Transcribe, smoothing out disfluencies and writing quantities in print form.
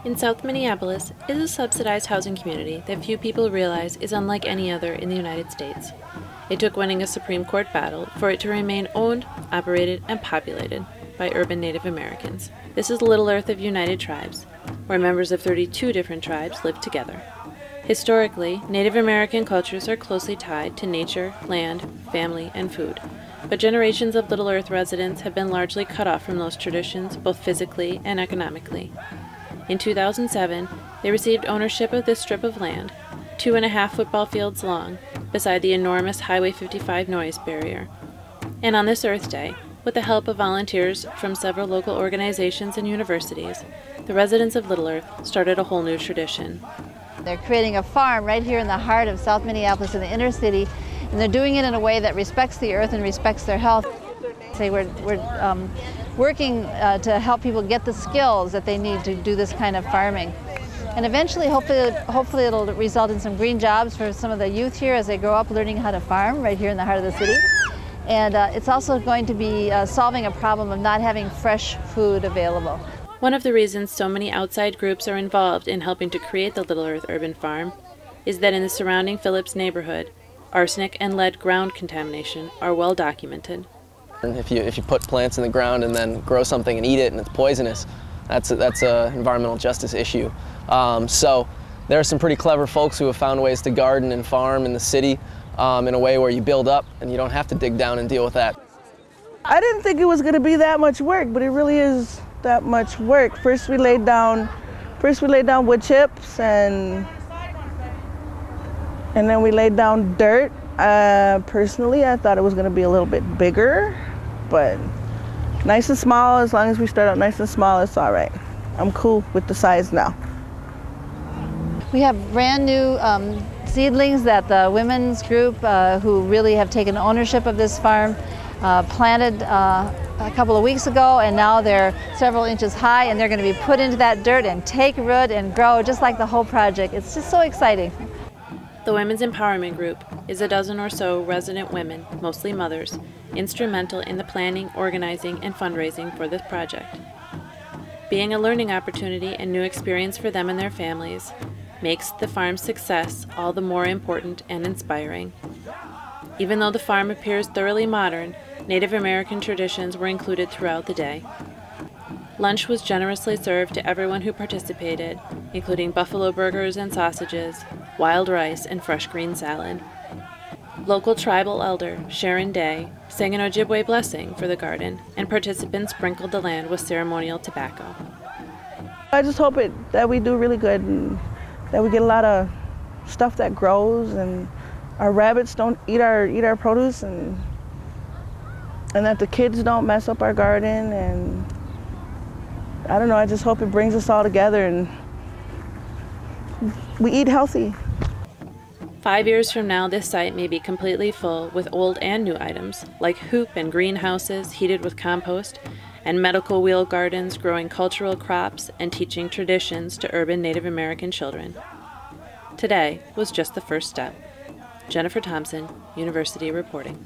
In South Minneapolis is a subsidized housing community that few people realize is unlike any other in the United States. It took winning a Supreme Court battle for it to remain owned, operated, and populated by urban Native Americans. This is Little Earth of United Tribes, where members of 32 different tribes live together. Historically, Native American cultures are closely tied to nature, land, family, and food, but generations of Little Earth residents have been largely cut off from those traditions both physically and economically. In 2007, they received ownership of this strip of land, 2.5 football fields long, beside the enormous Highway 55 noise barrier. And on this Earth Day, with the help of volunteers from several local organizations and universities, the residents of Little Earth started a whole new tradition. They're creating a farm right here in the heart of South Minneapolis in the inner city, and they're doing it in a way that respects the earth and respects their health. We're working to help people get the skills that they need to do this kind of farming. And eventually, hopefully it'll result in some green jobs for some of the youth here as they grow up learning how to farm right here in the heart of the city. And it's also going to be solving a problem of not having fresh food available. One of the reasons so many outside groups are involved in helping to create the Little Earth Urban Farm is that in the surrounding Phillips neighborhood, arsenic and lead ground contamination are well documented. If you put plants in the ground and then grow something and eat it and it's poisonous, that's an environmental justice issue. So there are some pretty clever folks who have found ways to garden and farm in the city in a way where you build up and you don't have to dig down and deal with that. I didn't think it was going to be that much work, but it really is that much work. First we laid down wood chips and then we laid down dirt. Personally, I thought it was going to be a little bit bigger, but nice and small. As long as we start out nice and small, it's all right. I'm cool with the size now. We have brand new seedlings that the women's group, who really have taken ownership of this farm, planted a couple of weeks ago, and now they're several inches high, and they're going to be put into that dirt and take root and grow just like the whole project. It's just so exciting. The Women's Empowerment Group is a dozen or so resident women, mostly mothers, instrumental in the planning, organizing, and fundraising for this project. Being a learning opportunity and new experience for them and their families makes the farm's success all the more important and inspiring. Even though the farm appears thoroughly modern, Native American traditions were included throughout the day. Lunch was generously served to everyone who participated, including buffalo burgers and sausages, wild rice, and fresh green salad. Local tribal elder Sharon Day sang an Ojibwe blessing for the garden, and participants sprinkled the land with ceremonial tobacco. I just hope that we do really good and that we get a lot of stuff that grows and our rabbits don't eat our produce and that the kids don't mess up our garden, and I don't know, I just hope it brings us all together and we eat healthy. 5 years from now, this site may be completely full with old and new items, like hoop and greenhouses heated with compost, and medical wheel gardens growing cultural crops and teaching traditions to urban Native American children. Today was just the first step. Jennifer Thomsen, University Reporting.